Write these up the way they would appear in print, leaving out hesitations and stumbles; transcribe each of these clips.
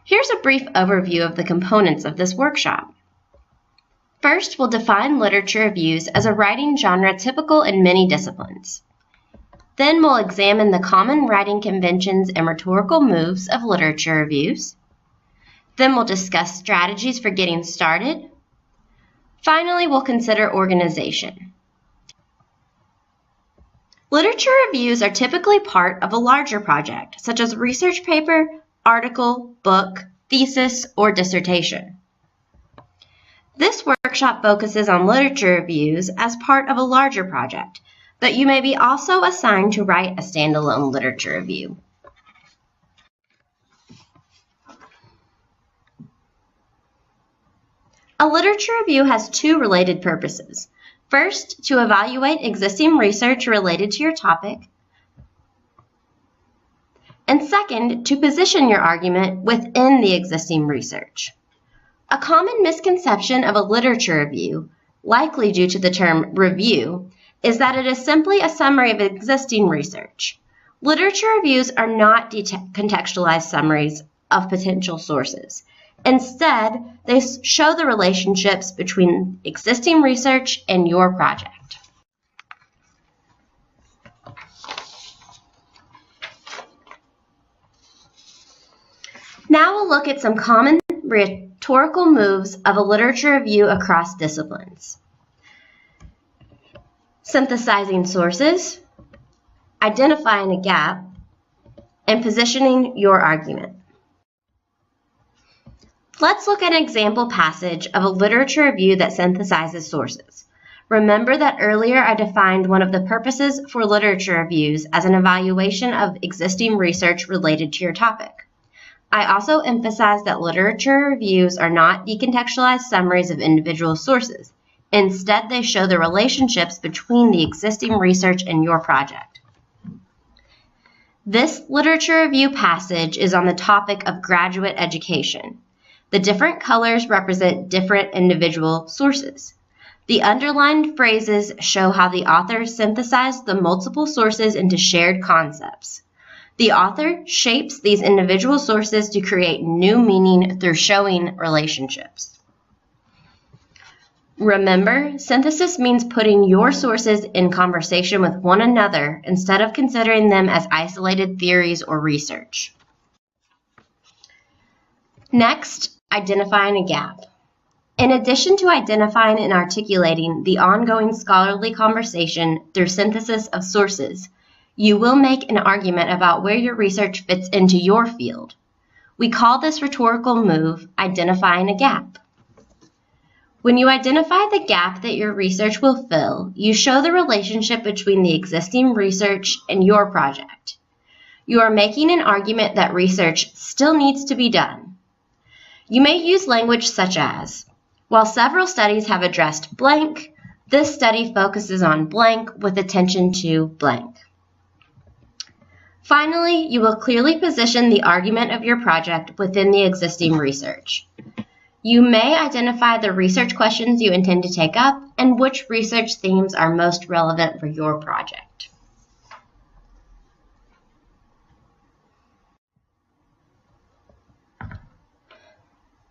Here's a brief overview of the components of this workshop. First, we'll define literature reviews as a writing genre typical in many disciplines. Then we'll examine the common writing conventions and rhetorical moves of literature reviews. Then we'll discuss strategies for getting started. Finally, we'll consider organization. Literature reviews are typically part of a larger project, such as a research paper, article, book, thesis, or dissertation. This workshop focuses on literature reviews as part of a larger project, but you may be also assigned to write a standalone literature review. A literature review has two related purposes. First, to evaluate existing research related to your topic, and second, to position your argument within the existing research. A common misconception of a literature review, likely due to the term review, is that it is simply a summary of existing research. Literature reviews are not contextualized summaries of potential sources. Instead, they show the relationships between existing research and your project. Now we'll look at some common rhetorical moves of a literature review across disciplines. Synthesizing sources, identifying a gap, and positioning your argument. Let's look at an example passage of a literature review that synthesizes sources. Remember that earlier I defined one of the purposes for literature reviews as an evaluation of existing research related to your topic. I also emphasized that literature reviews are not decontextualized summaries of individual sources. Instead, they show the relationships between the existing research and your project. This literature review passage is on the topic of graduate education. The different colors represent different individual sources. The underlined phrases show how the author synthesized the multiple sources into shared concepts. The author shapes these individual sources to create new meaning through showing relationships. Remember, synthesis means putting your sources in conversation with one another instead of considering them as isolated theories or research. Next, identifying a gap. In addition to identifying and articulating the ongoing scholarly conversation through synthesis of sources, you will make an argument about where your research fits into your field. We call this rhetorical move identifying a gap. When you identify the gap that your research will fill, you show the relationship between the existing research and your project. You are making an argument that research still needs to be done. You may use language such as, while several studies have addressed blank, this study focuses on blank with attention to blank. Finally, you will clearly position the argument of your project within the existing research. You may identify the research questions you intend to take up and which research themes are most relevant for your project.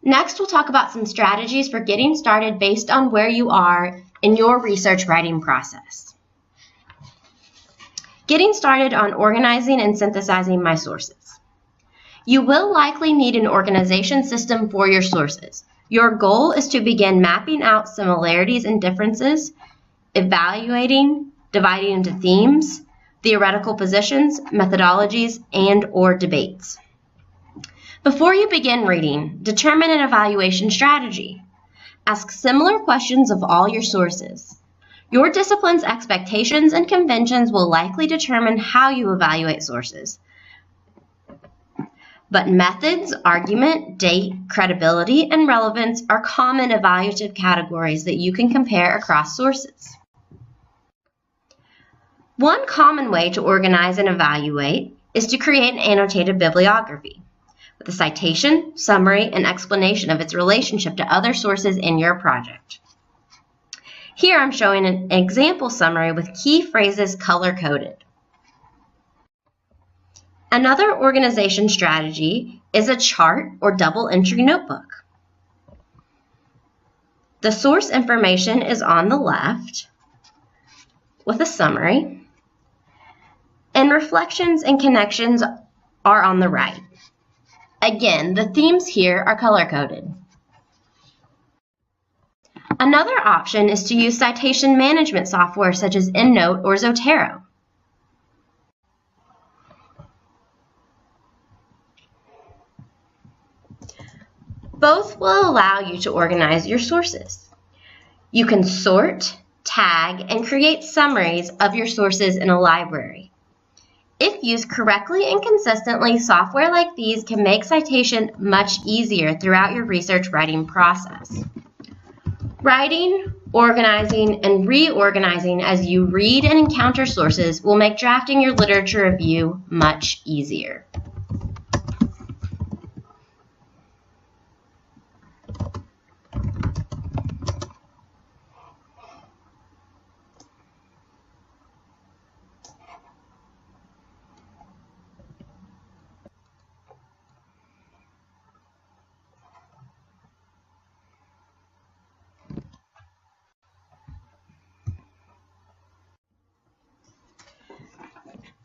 Next, we'll talk about some strategies for getting started based on where you are in your research writing process. Getting started on organizing and synthesizing my sources. You will likely need an organization system for your sources. Your goal is to begin mapping out similarities and differences, evaluating, dividing into themes, theoretical positions, methodologies, and/or debates. Before you begin reading, determine an evaluation strategy. Ask similar questions of all your sources. Your discipline's expectations and conventions will likely determine how you evaluate sources. But methods, argument, date, credibility, and relevance are common evaluative categories that you can compare across sources. One common way to organize and evaluate is to create an annotated bibliography with a citation, summary, and explanation of its relationship to other sources in your project. Here I'm showing an example summary with key phrases color-coded. Another organization strategy is a chart or double entry notebook. The source information is on the left with a summary, and reflections and connections are on the right. Again, the themes here are color-coded. Another option is to use citation management software such as EndNote or Zotero. Both will allow you to organize your sources. You can sort, tag, and create summaries of your sources in a library. If used correctly and consistently, software like these can make citation much easier throughout your research writing process. Writing, organizing, and reorganizing as you read and encounter sources will make drafting your literature review much easier.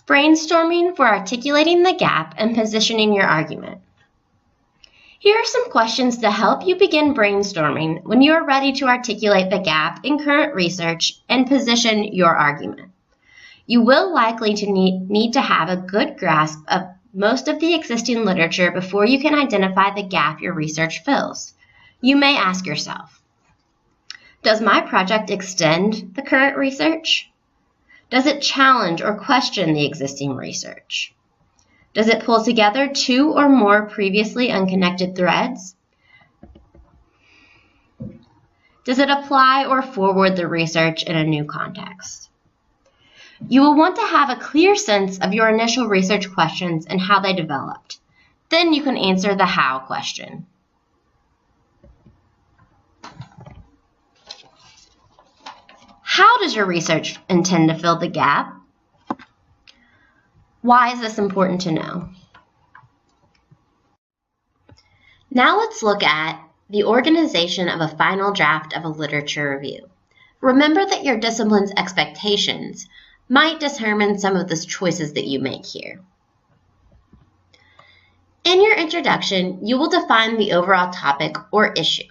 Brainstorming for articulating the gap and positioning your argument. Here are some questions to help you begin brainstorming when you are ready to articulate the gap in current research and position your argument. You will likely need to have a good grasp of most of the existing literature before you can identify the gap your research fills. You may ask yourself, does my project extend the current research? Does it challenge or question the existing research? Does it pull together two or more previously unconnected threads? Does it apply or forward the research in a new context? You will want to have a clear sense of your initial research questions and how they developed. Then you can answer the how question. How does your research intend to fill the gap? Why is this important to know? Now let's look at the organization of a final draft of a literature review. Remember that your discipline's expectations might determine some of the choices that you make here. In your introduction, you will define the overall topic or issue.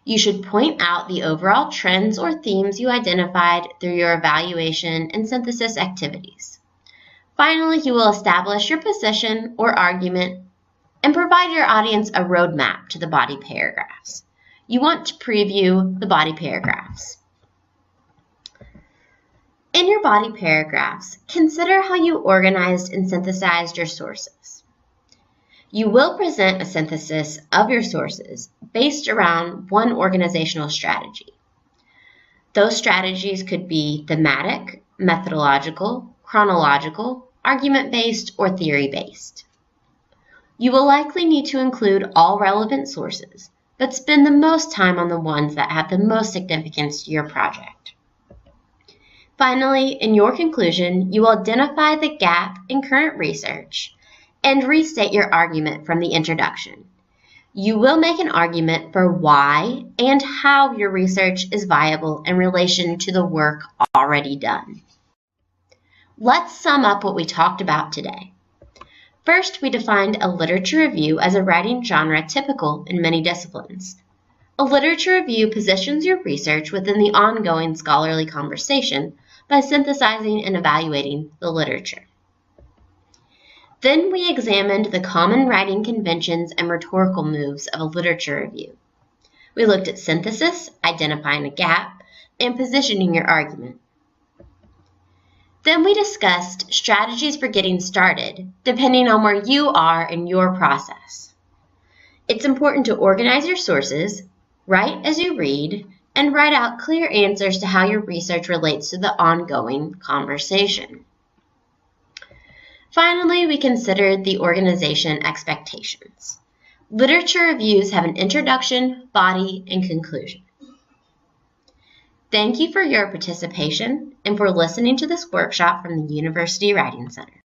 You should point out the overall trends or themes you identified through your evaluation and synthesis activities. Finally, you will establish your position or argument and provide your audience a roadmap to the body paragraphs. You want to preview the body paragraphs. In your body paragraphs, consider how you organized and synthesized your sources. You will present a synthesis of your sources based around one organizational strategy. Those strategies could be thematic, methodological, chronological, argument-based, or theory-based. You will likely need to include all relevant sources, but spend the most time on the ones that have the most significance to your project. Finally, in your conclusion, you will identify the gap in current research and restate your argument from the introduction. You will make an argument for why and how your research is viable in relation to the work already done. Let's sum up what we talked about today. First, we defined a literature review as a writing genre typical in many disciplines. A literature review positions your research within the ongoing scholarly conversation by synthesizing and evaluating the literature. Then we examined the common writing conventions and rhetorical moves of a literature review. We looked at synthesis, identifying a gap, and positioning your argument. Then we discussed strategies for getting started, depending on where you are in your process. It's important to organize your sources, write as you read, and write out clear answers to how your research relates to the ongoing conversation. Finally, we considered the organization expectations. Literature reviews have an introduction, body, and conclusion. Thank you for your participation and for listening to this workshop from the University Writing Center.